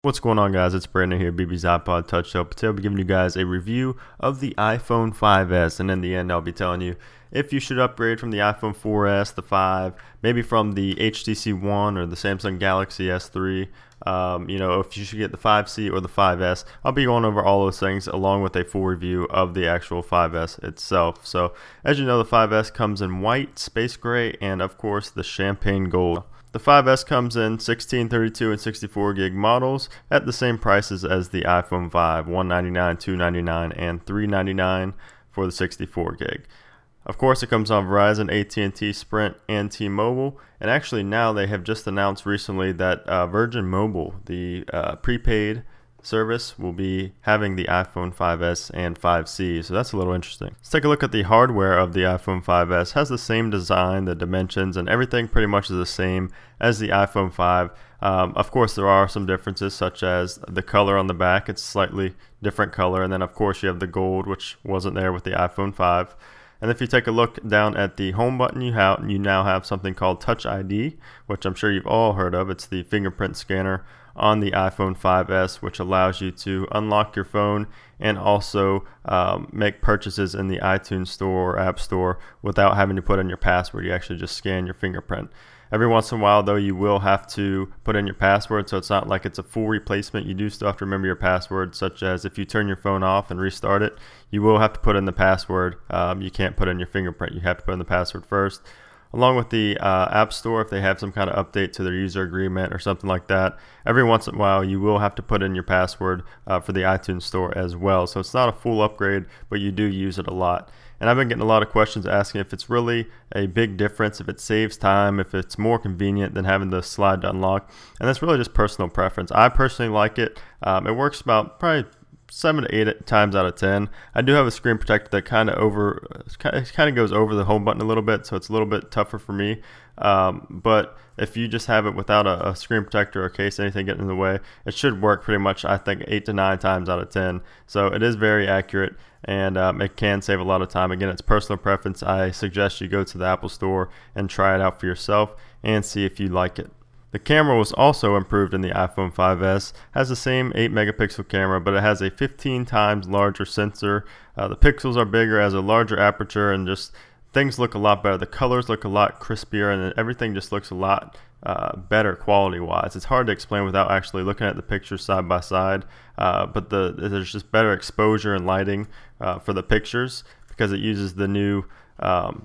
What's going on, guys? It's Brandon here, BB's iPod Touch Show. Today I'll be giving you guys a review of the iPhone 5S, and in the end I'll be telling you if you should upgrade from the iPhone 4S, the 5, maybe from the HTC One or the Samsung Galaxy S3, if you should get the 5C or the 5S. I'll be going over all those things along with a full review of the actual 5S itself. So, as you know, the 5S comes in white, space gray, and of course the champagne gold. The 5S comes in 16, 32, and 64 gig models at the same prices as the iPhone 5, $199, $299, and $399 for the 64 gig. Of course, it comes on Verizon, AT&T, Sprint, and T-Mobile. And actually now they have just announced recently that Virgin Mobile, the prepaid service, will be having the iPhone 5S and 5C, so that's a little interesting. Let's take a look at the hardware of the iPhone 5S. It has the same design, the dimensions, and everything pretty much is the same as the iPhone 5. Of course, there are some differences, such as the color on the back. It's slightly different color, and then of course you have the gold, which wasn't there with the iPhone 5. And if you take a look down at the home button, you now have something called Touch ID, which I'm sure you've all heard of. It's the fingerprint scanner on the iPhone 5S, which allows you to unlock your phone and also make purchases in the iTunes store or App Store without having to put in your password. You actually just scan your fingerprint. Every once in a while, though, you will have to put in your password, so it's not like it's a full replacement. You do still have to remember your password, such as if you turn your phone off and restart it, you will have to put in the password. You can't put in your fingerprint. You have to put in the password first. Along with the App Store, if they have some kind of update to their user agreement or something like that, every once in a while you will have to put in your password for the iTunes Store as well. So it's not a full upgrade, but you do use it a lot. And I've been getting a lot of questions asking if it's really a big difference, if it saves time, if it's more convenient than having the slide to unlock. And that's really just personal preference. I personally like it. It works about probably 7 to 8 times out of 10. I do have a screen protector that kind of goes over the home button a little bit, so it's a little bit tougher for me. But if you just have it without a screen protector or case, anything getting in the way, it should work pretty much, I think, 8 to 9 times out of 10. So it is very accurate, and it can save a lot of time. Again, it's personal preference. I suggest you go to the Apple Store and try it out for yourself and see if you like it. The camera was also improved in the iPhone 5S. Has the same 8 megapixel camera, but it has a 15 times larger sensor. The pixels are bigger, has a larger aperture, and just things look a lot better. The colors look a lot crispier, and everything just looks a lot better quality-wise. It's hard to explain without actually looking at the pictures side by side, but there's just better exposure and lighting for the pictures because it uses the new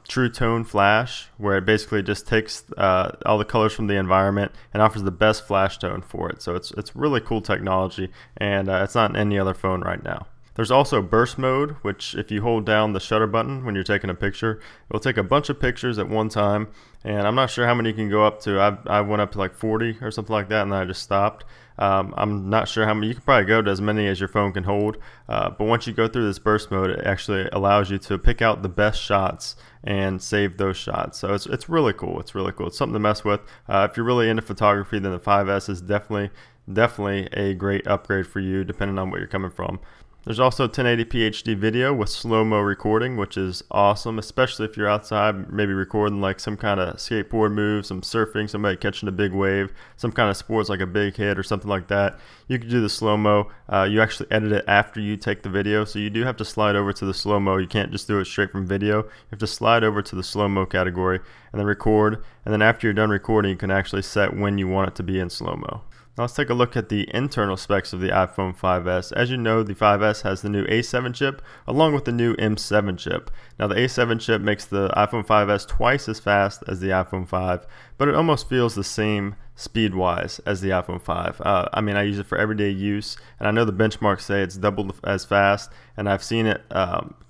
True Tone flash, where it basically just takes all the colors from the environment and offers the best flash tone for it. So it's really cool technology, and it's not in any other phone right now. There's also burst mode, which if you hold down the shutter button when you're taking a picture, it will take a bunch of pictures at one time, and I'm not sure how many you can go up to. I went up to like 40 or something like that, and then I just stopped. I'm not sure how many. You can probably go to as many as your phone can hold, but once you go through this burst mode, it actually allows you to pick out the best shots and save those shots. So it's really cool. It's really cool. It's something to mess with. If you're really into photography, then the 5S is definitely a great upgrade for you, depending on what you're coming from. There's also 1080p HD video with slow-mo recording, which is awesome, especially if you're outside, maybe recording like some kind of skateboard move, some surfing, somebody catching a big wave, some kind of sports like a big hit or something like that. You can do the slow-mo. You actually edit it after you take the video, so you do have to slide over to the slow-mo. You can't just do it straight from video. You have to slide over to the slow-mo category and then record, and then after you're done recording, you can actually set when you want it to be in slow-mo. Now let's take a look at the internal specs of the iPhone 5S. As you know, the 5S has the new A7 chip along with the new M7 chip. Now the A7 chip makes the iPhone 5S twice as fast as the iPhone 5, but it almost feels the same speed-wise as the iPhone 5. I mean, I use it for everyday use, and I know the benchmarks say it's double as fast, and I've seen it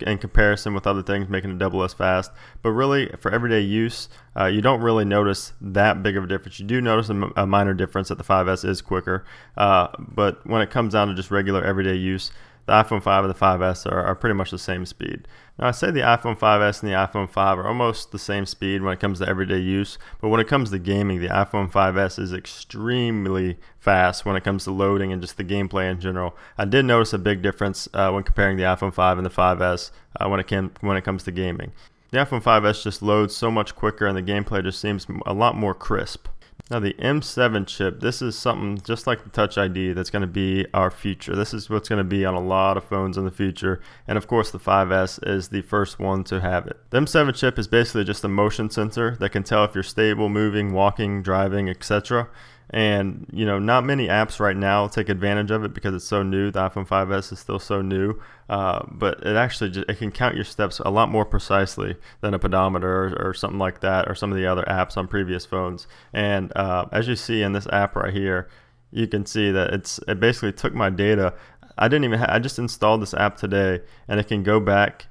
in comparison with other things making it double as fast. But really, for everyday use, you don't really notice that big of a difference. You do notice a minor difference that the 5S is quicker, but when it comes down to just regular everyday use, the iPhone 5 and the 5S are pretty much the same speed. Now, I say the iPhone 5S and the iPhone 5 are almost the same speed when it comes to everyday use, but when it comes to gaming, the iPhone 5S is extremely fast when it comes to loading and just the gameplay in general. I did notice a big difference when comparing the iPhone 5 and the 5S when it comes to gaming. The iPhone 5S just loads so much quicker, and the gameplay just seems a lot more crisp. Now the M7 chip, this is something just like the Touch ID that's going to be our future. This is what's going to be on a lot of phones in the future, and of course the 5S is the first one to have it. The M7 chip is basically just a motion sensor that can tell if you're stable, moving, walking, driving, etc. And you know, not many apps right now take advantage of it because it's so new. The iPhone 5S is still so new, but it actually it can count your steps a lot more precisely than a pedometer or something like that, or some of the other apps on previous phones. And as you see in this app right here, you can see that it basically took my data. I just installed this app today, and it can go back.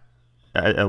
As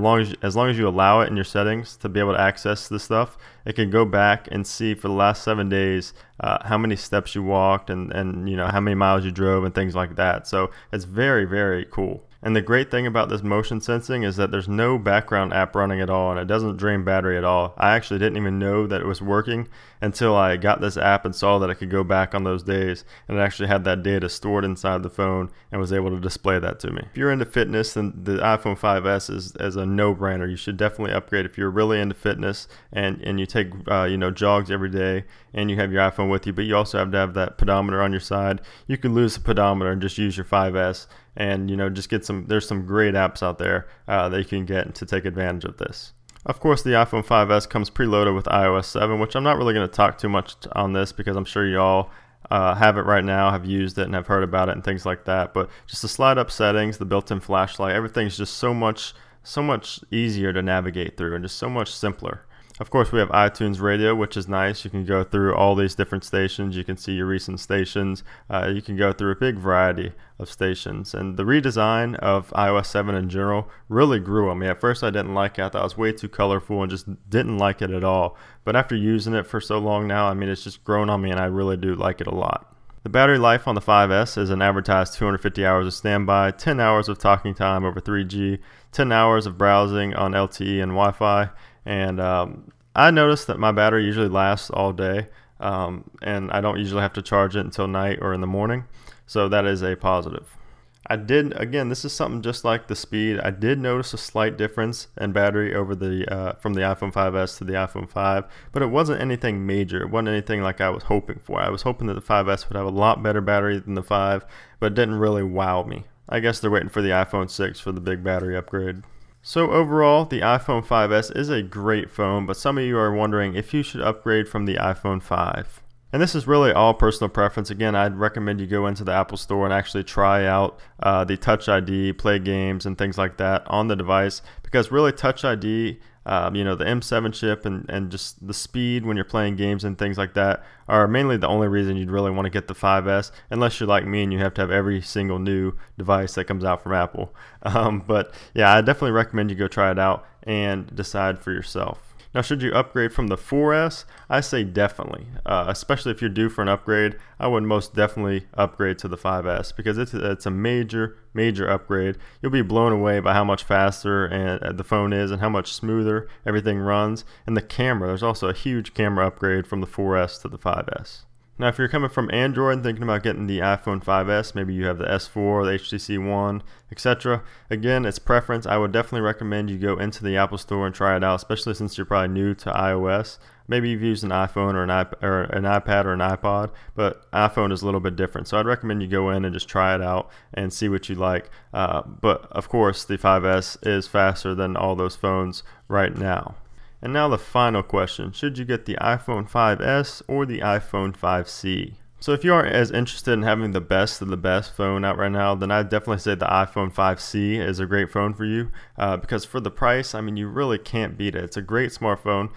long as you allow it in your settings to be able to access this stuff, it can go back and see for the last 7 days how many steps you walked and you know how many miles you drove and things like that. So it's very, very cool. And the great thing about this motion sensing is that there's no background app running at all, and it doesn't drain battery at all. I actually didn't even know that it was working until I got this app and saw that I could go back on those days, and it actually had that data stored inside the phone and was able to display that to me. If you're into fitness, then the iPhone 5S is a no-brainer. You should definitely upgrade if you're really into fitness and you take you know, jogs every day and you have your iPhone with you, but you also have to have that pedometer on your side. You can lose the pedometer and just use your 5S. And you know, just get there's some great apps out there that you can get to take advantage of this. Of course, the iPhone 5S comes preloaded with iOS 7, which I'm not really going to talk too much on this because I'm sure you all have it right now, have used it, and have heard about it and things like that. But just the slide up settings, the built-in flashlight, everything's just so much easier to navigate through and just so much simpler. Of course, we have iTunes Radio, which is nice. You can go through all these different stations. You can see your recent stations. You can go through a big variety of stations. And the redesign of iOS 7 in general really grew on me. At first, I didn't like it. I thought it was way too colorful and just didn't like it at all. But after using it for so long now, I mean, it's just grown on me, and I really do like it a lot. The battery life on the 5S is an advertised 250 hours of standby, 10 hours of talking time over 3G, 10 hours of browsing on LTE and Wi-Fi. And I noticed that my battery usually lasts all day, and I don't usually have to charge it until night or in the morning, so that is a positive. Again, this is something just like the speed. I did notice a slight difference in battery over from the iPhone 5S to the iPhone 5, but it wasn't anything major. It wasn't anything like I was hoping for. I was hoping that the 5S would have a lot better battery than the 5, but it didn't really wow me. I guess they're waiting for the iPhone 6 for the big battery upgrade. So overall, the iPhone 5S is a great phone, but some of you are wondering if you should upgrade from the iPhone 5. And this is really all personal preference. Again, I'd recommend you go into the Apple Store and actually try out the Touch ID, play games, and things like that on the device, because really Touch ID, you know, the M7 chip and just the speed when you're playing games and things like that are mainly the only reason you'd really want to get the 5S, unless you're like me and you have to have every single new device that comes out from Apple. But yeah, I definitely recommend you go try it out and decide for yourself. Now, should you upgrade from the 4S? I say definitely, especially if you're due for an upgrade. I would most definitely upgrade to the 5S because it's a major upgrade. You'll be blown away by how much faster and the phone is and how much smoother everything runs. And the camera, there's also a huge camera upgrade from the 4S to the 5S. Now, if you're coming from Android and thinking about getting the iPhone 5S, maybe you have the S4, the HTC One, etc. Again, it's preference. I would definitely recommend you go into the Apple Store and try it out, especially since you're probably new to iOS. Maybe you've used an iPhone or an iPad or an iPod, but iPhone is a little bit different. So I'd recommend you go in and just try it out and see what you like. But of course, the 5S is faster than all those phones right now. And now the final question, should you get the iPhone 5S or the iPhone 5C? So if you aren't as interested in having the best of the best phone out right now, then I'd definitely say the iPhone 5C is a great phone for you because for the price, I mean, you really can't beat it. It's a great smartphone.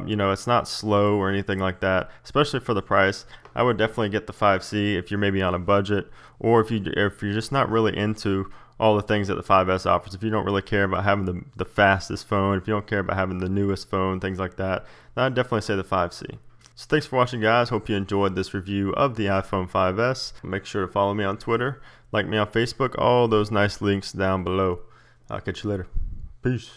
You know, it's not slow or anything like that, especially for the price. I would definitely get the 5C if you're maybe on a budget, or if you're just not really into all the things that the 5S offers. If you don't really care about having the fastest phone, if you don't care about having the newest phone, things like that, then I'd definitely say the 5C. So thanks for watching, guys. Hope you enjoyed this review of the iPhone 5S. Make sure to follow me on Twitter, like me on Facebook, all those nice links down below. I'll catch you later. Peace.